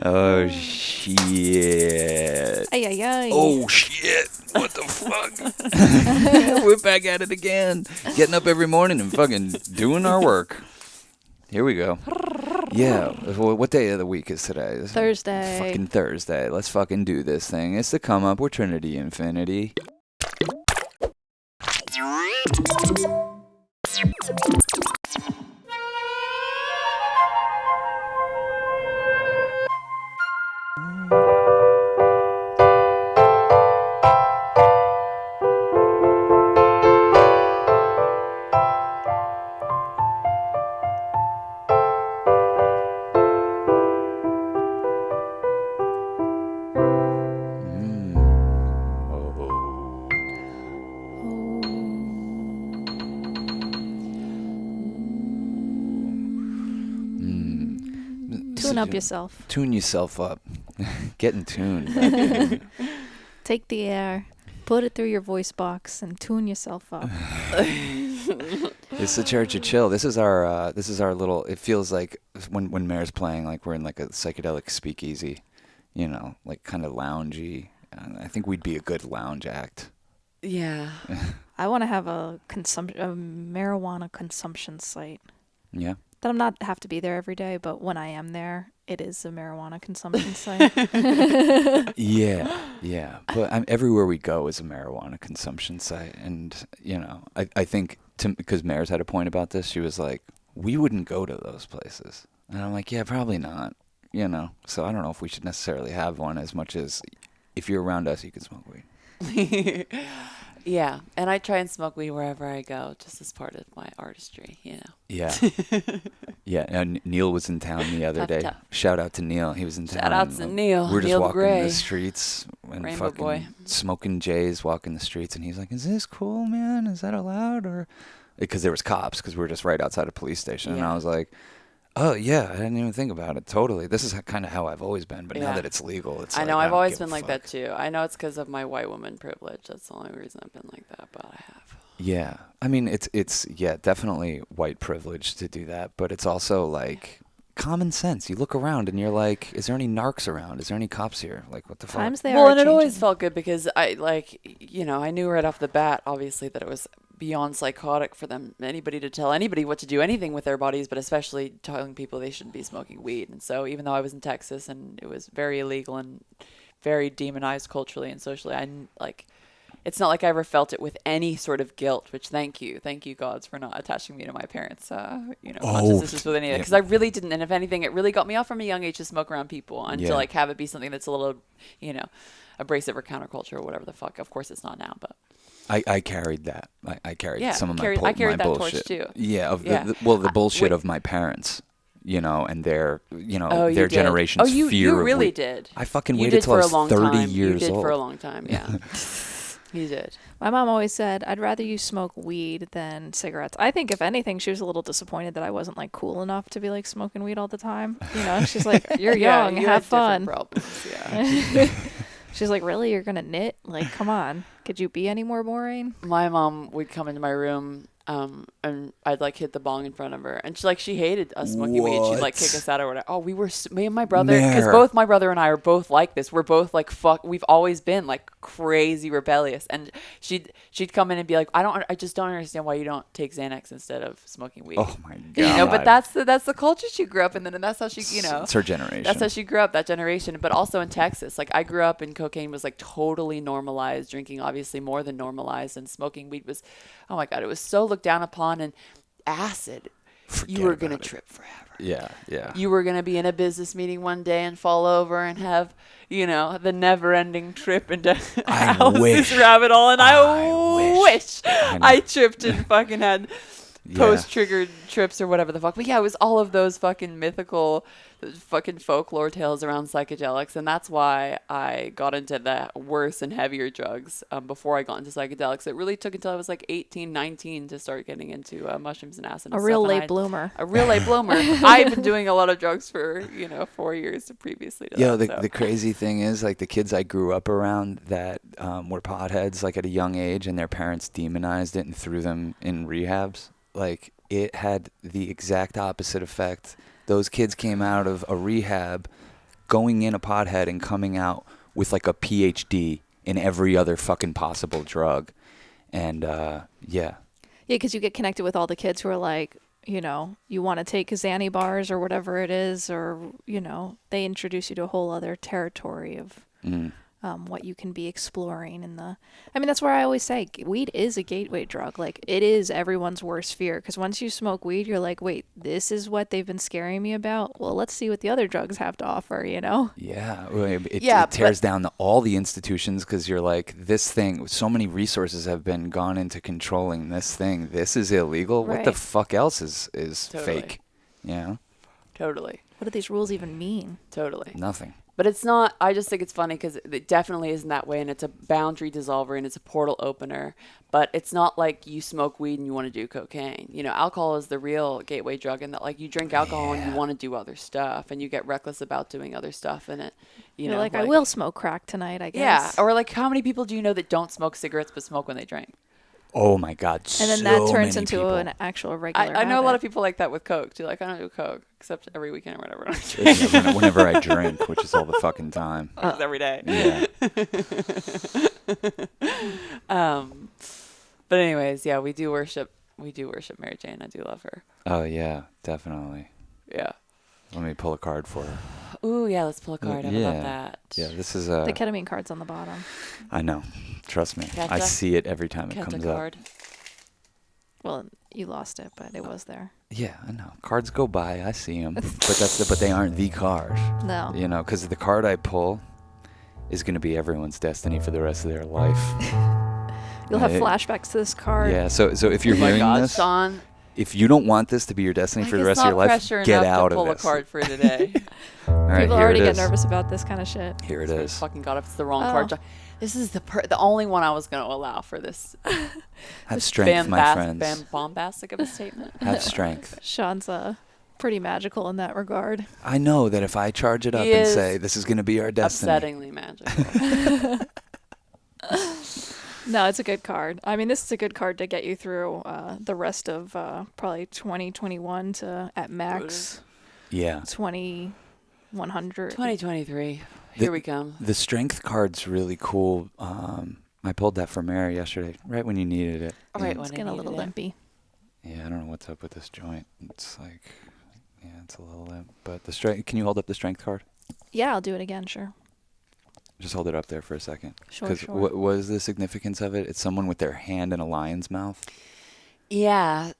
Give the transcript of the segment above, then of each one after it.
Oh, shit. Ay, ay, ay. Oh, shit. What the fuck? We're back at it again. Getting up every morning and fucking doing our work. Here we go. Yeah. Well, what day of the week is today? Thursday. Fucking Thursday. Let's fucking do this thing. It's the come up. We're Trinity Infinity. Tune up yourself. Tune yourself up. Get in tune. baby. Take the air. Put it through your voice box and tune yourself up. It's the Church of Chill. This is our little. It feels like when Mare's playing, like we're in like a psychedelic speakeasy, you know, like kind of loungy. I think we'd be a good lounge act. Yeah. I want to have a marijuana consumption site. Yeah. That I'm not have to be there every day, but when I am there, it is a marijuana consumption site. Yeah. But everywhere we go is a marijuana consumption site, and you know, I think because Mare's had a point about this. She was like, "We wouldn't go to those places," and I'm like, "Yeah, probably not." You know, so I don't know if we should necessarily have one as much as if you're around us, you can smoke weed. Yeah, and I try and smoke weed wherever I go, just as part of my artistry, you know. Yeah. Yeah, and Neil was in town the other day. Tough. Shout out to Neil. He was in town. Shout out to Neil. We were just Neil walking Gray. the streets and Rainbow fucking boy. smoking J's, walking the streets, and he's like, "Is this cool, man? Is that allowed?" Or because there was cops, because we were just right outside a police station, and I Yeah. was like, "Oh yeah, I didn't even think about it. Totally. This is kind of how I've always been, but now Yeah. that it's legal, it's I like, know, I've don't always give a been like fuck." that too. I know it's because of my white woman privilege. That's the only reason I've been like that, but I have. Yeah, I mean it's definitely white privilege to do that, but it's also like common sense. You look around and you're like, is there any narcs around? Is there any cops here? Like, what the fuck? Times they Well, are and it always changing. felt good because I I knew right off the bat, obviously, that it was beyond psychotic for anybody to tell anybody what to do anything with their bodies, but especially telling people they shouldn't be smoking weed. And so even though I was in Texas and it was very illegal and very demonized culturally and socially, it's not like I ever felt it with any sort of guilt, which thank you gods for not attaching me to my parents, consciousness with any of that, because I really didn't. And if anything, it really got me off from a young age to smoke around people and to like have it be something that's a little, abrasive or counterculture or whatever the fuck. Of course, it's not now, but I carried that. I carried some of my I carried my that bullshit. torch too. Yeah, Yeah. bullshit of my parents. You know, and their Oh, you their did. generation's Oh, you fear of really weed. did. I fucking You waited did till I for a was long 30 time. years You did old. for a long time, yeah. You did. My mom always said, I'd rather you smoke weed than cigarettes. I think, if anything, she was a little disappointed that I wasn't, like, cool enough to be, like, smoking weed all the time. You know, she's like, you're Yeah, young, you have had fun. different problems, yeah. She's like, really? You're going to knit? Like, come on. Could you be any more boring? My mom would come into my room, and I'd like hit the bong in front of her, and she hated us smoking weed. She'd like kick us out or whatever. Oh, me and my brother, because Mare. both my brother and I are both like this. We're both like we've always been like crazy rebellious, and she'd come in and be like, I just don't understand why you don't take Xanax instead of smoking weed. Oh my god. You know, but that's the culture she grew up in, and that's how she, It's her generation. that's how she grew up, that generation. But also in Texas, like I grew up and cocaine was like totally normalized, drinking obviously more than normalized, and smoking weed was, oh my God, it was so looked down upon. And acid, you were going to trip forever. Yeah. You were going to be in a business meeting one day and fall over and have, the never-ending trip into Alice's rabbit hole. And I wish I tripped and fucking had post-triggered trips or whatever the fuck. But yeah, it was all of those fucking mythical, fucking folklore tales around psychedelics. And that's why I got into the worse and heavier drugs before I got into psychedelics. It really took until I was like 18, 19 to start getting into mushrooms and acid. A real late bloomer. A real late bloomer. I've been doing a lot of drugs for, 4 years previously to Yo, that. the crazy thing is, like, the kids I grew up around that were potheads, like, at a young age, and their parents demonized it and threw them in rehabs, like, it had the exact opposite effect. Those kids came out of a rehab going in a pothead and coming out with like a PhD in every other fucking possible drug. And yeah. Yeah, because you get connected with all the kids who are like, you know, you want to take Xanny bars or whatever it is, or, you know, they introduce you to a whole other territory of what you can be exploring in the. I mean, that's where I always say weed is a gateway drug. Like, it is everyone's worst fear, because once you smoke weed, you're like, wait, this is what they've been scaring me about? Well, let's see what the other drugs have to offer, you know? Yeah, well, it Yeah, tears down all the institutions, because you're like, this thing, so many resources have been gone into controlling this thing. This is illegal. What the Right. fuck else is Totally. fake? You know? Totally. What do these rules even mean? Totally. Nothing. But it's not, I just think it's funny because it definitely isn't that way. And it's a boundary dissolver and it's a portal opener. But it's not like you smoke weed and you want to do cocaine. You know, alcohol is the real gateway drug, in that, like, you drink alcohol and you want to do other stuff and you get reckless about doing other stuff in it. You're like, I will smoke crack tonight, I Yeah. guess. Or like, how many people do you know that don't smoke cigarettes but smoke when they drink? Oh my God. And then so that turns many into people. an actual regular I know a lot of habit. people like that with Coke too. Like, I don't do Coke except every weekend or whatever. Yeah, whenever I drink, which is all the fucking time. Every day. Yeah. But anyways, yeah, we do worship Mary Jane. I do love her. Oh yeah, definitely. Yeah. Let me pull a card for her. Ooh, yeah, let's pull a card. I yeah. love that. Yeah, this is The ketamine card's on the bottom. I know. Trust me. I Keta? see it every time it Keta comes card. up. Well, you lost it, but it was there. Yeah, I know. Cards go by. I see them, but they aren't the card. No. You know, because the card I pull is going to be everyone's destiny for the rest of their life. You'll have Right? flashbacks to this card. Yeah. So if you're Oh my hearing God, this, Sean. if you don't want this to be your destiny for the rest of your life, pressure get enough out to of pull this. a card for today. All right, People here already it get is. nervous about this kind of shit. Here it Swear to is. fucking God, if it's the wrong Oh. card. This is the only one I was going to allow for this. Have strength, my friends. Bombastic of a statement. Have strength. Sean's pretty magical in that regard. I know that if I charge it up He and is say this is going to be our destiny. Upsettingly magical. No, it's a good card. I mean, this is a good card to get you through the rest of probably 2021 to, at max, Yeah. 2100. 2023. Here we come. The strength card's really cool. I pulled that for Mary yesterday, right when you needed it. All right, And- when It's I getting a needed little it. limpy. Yeah, I don't know what's up with this joint. It's like, yeah, it's a little limp. But the strength. Can you hold up the strength card? Yeah, I'll do it again, sure. Just hold it up there for a second. Sure, sure. What is the significance of it? It's someone with their hand in a lion's mouth. Yeah,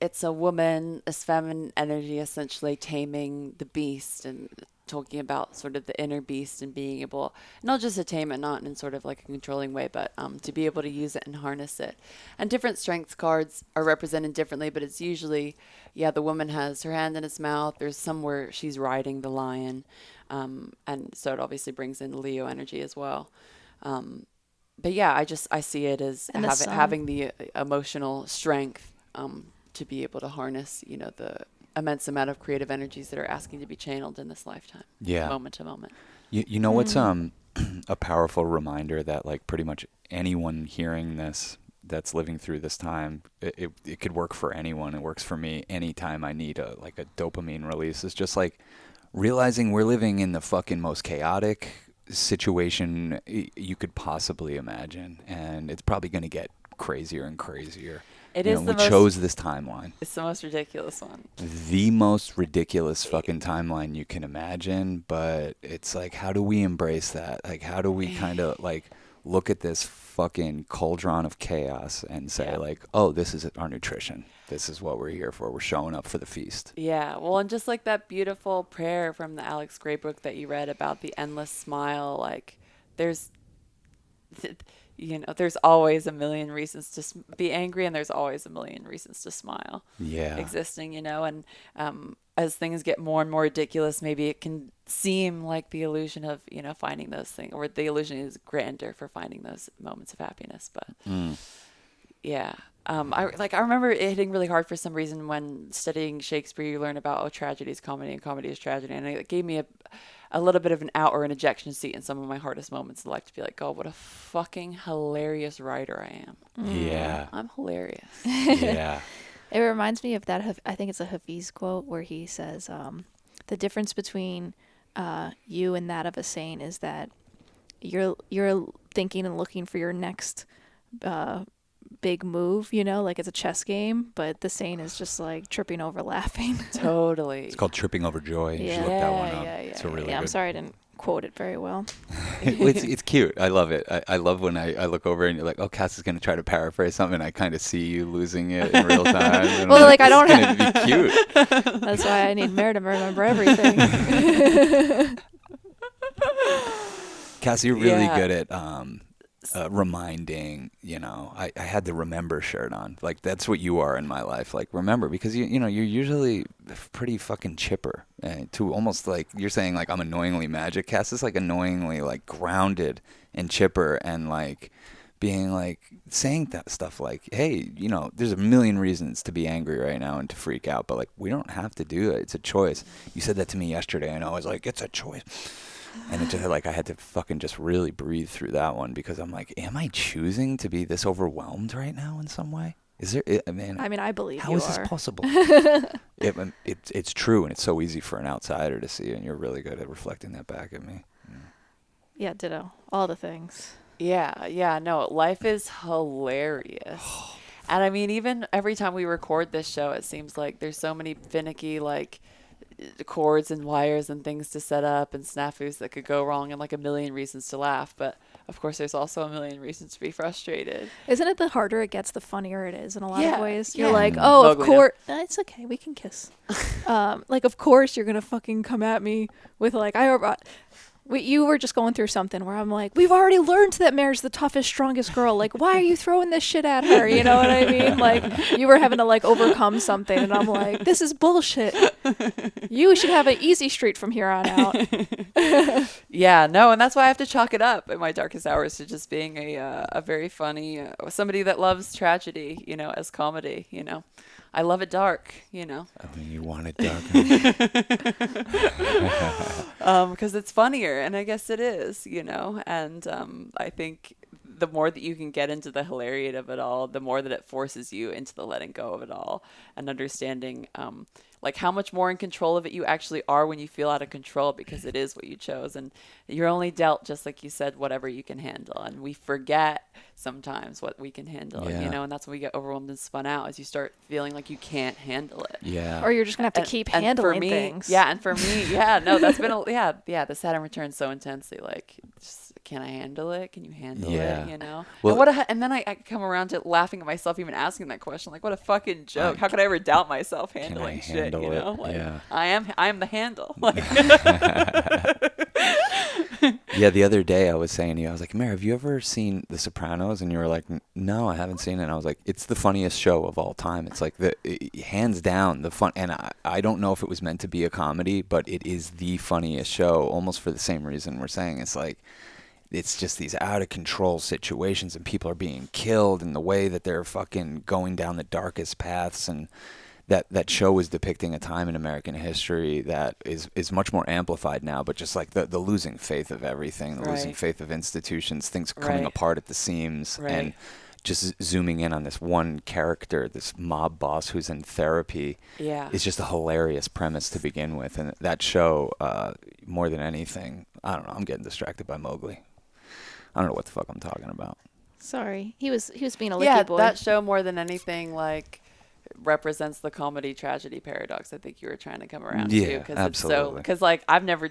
it's a woman, a feminine energy, essentially taming the beast and talking about sort of the inner beast and being able, not just to tame it, not in sort of like a controlling way, but to be able to use it and harness it. And different strength cards are represented differently, but it's usually, yeah, the woman has her hand in its mouth. There's somewhere she's riding the lion. And so it obviously brings in Leo energy as well. But yeah, I see it as And the sun. having the emotional strength to be able to harness, you know, the immense amount of creative energies that are asking to be channeled in this lifetime, Yeah. moment to moment. You know what's a powerful reminder that like pretty much anyone hearing this that's living through this time, it could work for anyone. It works for me anytime I need a dopamine release. It's just like realizing we're living in the fucking most chaotic situation you could possibly imagine, and it's probably going to get crazier and crazier. It You is know, the we most, chose this timeline. it's the most ridiculous one. The most ridiculous fucking timeline you can imagine, but it's like, how do we embrace that? Like, how do we kind of like look at this fucking cauldron of chaos and say Yeah. like, oh, this is our nutrition. This is what we're here for. We're showing up for the feast. Yeah, well, and just like that beautiful prayer from the Alex Gray book that you read about the endless smile, like there's, you know, there's always a million reasons to be angry, and there's always a million reasons to smile Yeah. existing, you know, and as things get more and more ridiculous, maybe it can seem like the illusion of, you know, finding those things, or the illusion is grander for finding those moments of happiness, but yeah. I remember it hitting really hard for some reason when studying Shakespeare. You learn about tragedy is comedy and comedy is tragedy, and it gave me a little bit of an out or an ejection seat in some of my hardest moments in life to be like, God, what a fucking hilarious writer I am. Yeah. I'm hilarious. Yeah. It reminds me of that. I think it's a Hafiz quote where he says, "The difference between you and that of a sane is that you're thinking and looking for your next big move, you know, like it's a chess game, but the sane is just like tripping over laughing. Totally. It's called Tripping Over Joy. You Yeah. should look that one up. Yeah, It's a really I'm good. sorry I didn't quote it very well. It's cute. I love it. I love when I look over and you're like, oh, Cass is going to try to paraphrase something. And I kind of see you losing it in real time. And Well, I'm like, I this don't is going to be cute. That's why I need Mare to remember everything. Cass, you're really Yeah. good at reminding, you know, I had the remember shirt on. Like, that's what you are in my life. Like, remember, because, you know, you're usually pretty fucking chipper. To almost like, you're saying, like, I'm annoyingly magic. Cass is, like, annoyingly, like, grounded and chipper and, like, being, like, saying that stuff like, hey, you know, there's a million reasons to be angry right now and to freak out, but, like, we don't have to do it. It's a choice. You said that to me yesterday, and I was like, it's a choice. And it just like I had to fucking just really breathe through that one because I'm like, am I choosing to be this overwhelmed right now in some way? Is there? I mean, I believe how you is are. this possible? It's true, and it's so easy for an outsider to see, and you're really good at reflecting that back at me. Yeah, ditto. All the things. Yeah, no, life is hilarious. And I mean, even every time we record this show, it seems like there's so many finicky, like, cords and wires and things to set up and snafus that could go wrong and like a million reasons to laugh. But of course, there's also a million reasons to be frustrated. Isn't it the harder it gets, the funnier it is in a lot of Yeah, ways? yeah. You're like, Mm. oh, of Mowgli, course. It's okay. We can kiss. Like, of course you're going to fucking come at me with like, you were just going through something where I'm like, we've already learned that Mare's the toughest, strongest girl. Like, why are you throwing this shit at her? You know what I mean? Like, you were having to like overcome something, and I'm like, this is bullshit. You should have an easy street from here on out. Yeah, no, and that's why I have to chalk it up in my darkest hours to just being a very funny somebody that loves tragedy, you know, as comedy. You know, I love it dark. You know, I mean, you want it dark. because it's funnier, and I guess it is. You know, and I think the more that you can get into the hilarity of it all, the more that it forces you into the letting go of it all and understanding like how much more in control of it you actually are when you feel out of control, because it is what you chose, and you're only dealt, just like you said, whatever you can handle. And we forget sometimes what we can handle, Yeah. you know, and that's when we get overwhelmed and spun out, as you start feeling like you can't handle it. Yeah. Or you're just going to have to keep handling for me, things. Yeah, and for me, yeah, no, that's been the Saturn return so intensely, like, just, can I handle it? Can you handle Yeah. it? You know? Well- And then I come around to laughing at myself even asking that question. Like, what a fucking joke. How could I ever doubt myself handling shit, handle you know? it? Like, Yeah. I am the handle. Like, Yeah, the other day I was saying to you, I was like, Mare, have you ever seen The Sopranos? And you were like, no, I haven't seen it. And I was like, it's the funniest show of all time. It's like, hands down, the fun. And I don't know if it was meant to be a comedy, but it is the funniest show, almost for the same reason we're saying. It's like, it's just these out of control situations, and people are being killed, and the way that they're fucking going down the darkest paths. And that show is depicting a time in American history that is much more amplified now, but just like the losing faith of everything, the losing Right. faith of institutions, things coming Right. apart at the seams, Right. and just zooming in on this one character, this mob boss who's in therapy, yeah. is just a hilarious premise to begin with. And that show, more than anything, I don't know, I'm getting distracted by Mowgli. I don't know what the fuck I'm talking about. Sorry. He was being a licky Yeah, boy. that show more than anything, like, represents the comedy tragedy paradox I think you were trying to come around Yeah, to. absolutely. Because, like, I've never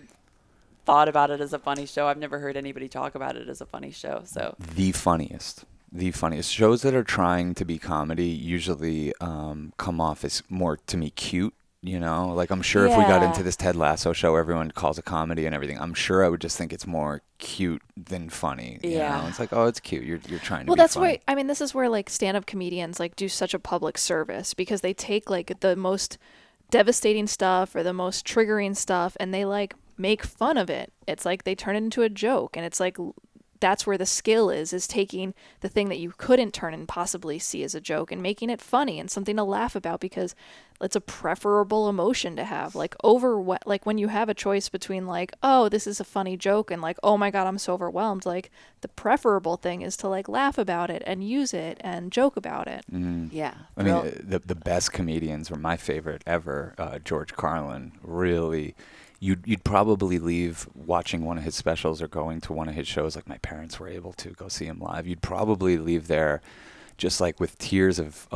thought about it as a funny show. I've never heard anybody talk about it as a funny show. So, The funniest shows that are trying to be comedy usually come off as more, to me, cute. You know, like, I'm sure if we got Yeah. into this Ted Lasso show, everyone calls it comedy and everything. I'm sure I would just think it's more cute than funny. You Yeah. know? It's like, oh, it's cute. You're trying to Well, be that's funny. why, I mean, this is where like stand-up comedians like do such a public service, because they take like the most devastating stuff or the most triggering stuff and they like make fun of it. It's like they turn it into a joke, and it's like that's where the skill is taking the thing that you couldn't turn and possibly see as a joke and making it funny and something to laugh about, because it's a preferable emotion to have. Like like when you have a choice between like, oh, this is a funny joke, and like, oh my God, I'm so overwhelmed. Like, the preferable thing is to like laugh about it and use it and joke about it. yeah. I mean, the best comedians were my favorite ever. George Carlin, really, you'd probably leave watching one of his specials or going to one of his shows. Like my parents were able to go see him live. You'd probably leave there just like with tears of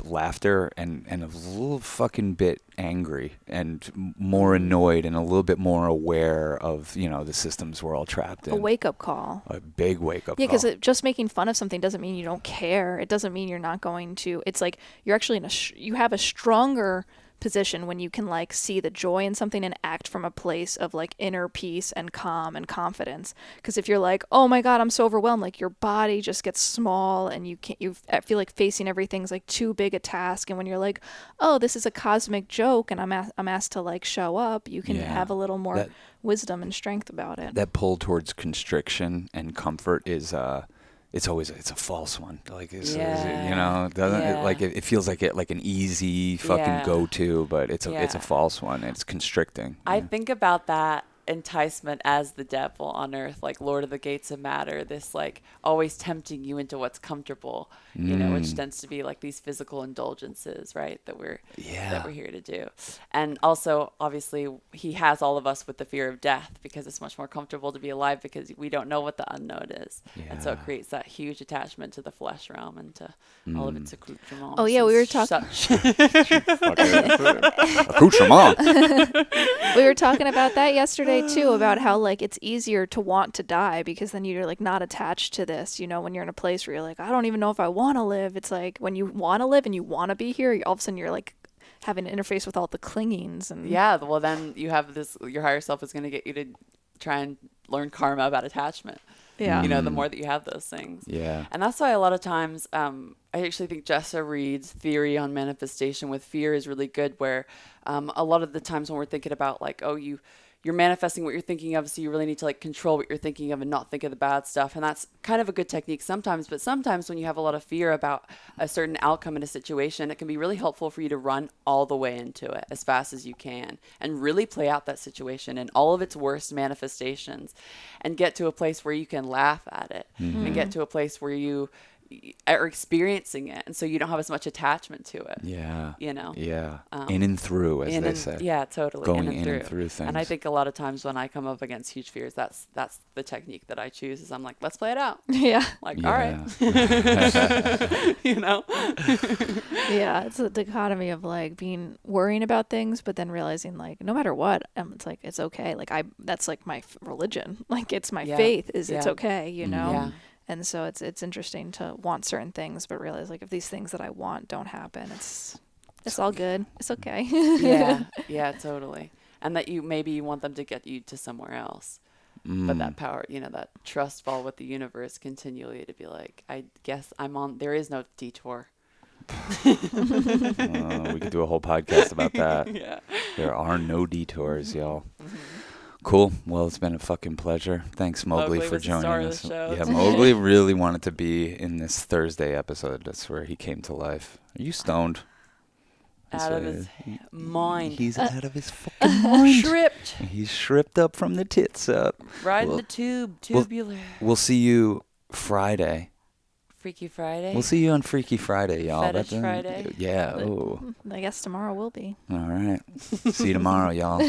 laughter and a little fucking bit angry and more annoyed and a little bit more aware of, the systems we're all trapped in. A wake-up call. A big wake-up call. Yeah, because just making fun of something doesn't mean you don't care. It doesn't mean you're not going to. It's like you're actually you have a stronger position when you can like see the joy in something and act from a place of like inner peace and calm and confidence. Because if you're like, oh my God, I'm so overwhelmed, like your body just gets small and you feel like facing everything's like too big a task. And when you're like, oh, this is a cosmic joke and I'm asked to like show up, you can have a little more wisdom and strength about it. That pull towards constriction and comfort is it's a false one. Like, it feels like an easy fucking go-to, but it's a false one. It's constricting. I think about that enticement as the devil on earth, like Lord of the Gates of Matter, this like always tempting you into what's comfortable, which tends to be like these physical indulgences, right? That we're here to do. And also, obviously, he has all of us with the fear of death because it's much more comfortable to be alive because we don't know what the unknown is. And so it creates that huge attachment to the flesh realm and to all of its accoutrements. Oh yeah, we were talking. Accoutrement. We were talking about that yesterday too, about how like it's easier to want to die because then you're like not attached to this. When you're in a place where you're like, I don't even know if I want to live. It's like when you want to live and you want to be here, all of a sudden you're like having to interface with all the clingings and well then you have this, your higher self is going to get you to try and learn karma about attachment. The more that you have those things. Yeah. And that's why a lot of times I actually think Jessa Reed's theory on manifestation with fear is really good, where a lot of the times when we're thinking about like, oh, you're manifesting what you're thinking of, so you really need to like control what you're thinking of and not think of the bad stuff. And that's kind of a good technique sometimes, but sometimes when you have a lot of fear about a certain outcome in a situation, it can be really helpful for you to run all the way into it as fast as you can and really play out that situation in all of its worst manifestations and get to a place where you can laugh at it and get to a place where you are experiencing it, and so you don't have as much attachment to it. Yeah. Yeah. In and through, as they say. Yeah, totally. Going in and through things. And I think a lot of times when I come up against huge fears, that's the technique that I choose. Is I'm like, let's play it out. Yeah. Like, all right. Yeah, it's a dichotomy of like worrying about things, but then realizing like no matter what, it's like it's okay. Like that's like my religion. Like it's my faith. It's okay. Yeah. And so it's interesting to want certain things, but realize like if these things that I want don't happen, it's all good. It's okay. Yeah, totally. And that you want them to get you to somewhere else. But that power, that trust fall with the universe continually to be like, I guess there is no detour. We could do a whole podcast about that. Yeah. There are no detours, y'all. Cool. Well, it's been a fucking pleasure. Thanks, Mowgli, for joining us. Yeah, Mowgli really wanted to be in this Thursday episode. That's where he came to life. Are you stoned? Out of his mind. He's out of his fucking mind. Shripped. He's shripped up from the tits up. Riding the tube. Tubular. We'll see you Friday. Freaky Friday. We'll see you on Freaky Friday, y'all. Fetish Friday. Yeah. Oh. I guess tomorrow will be. All right. See you tomorrow, y'all.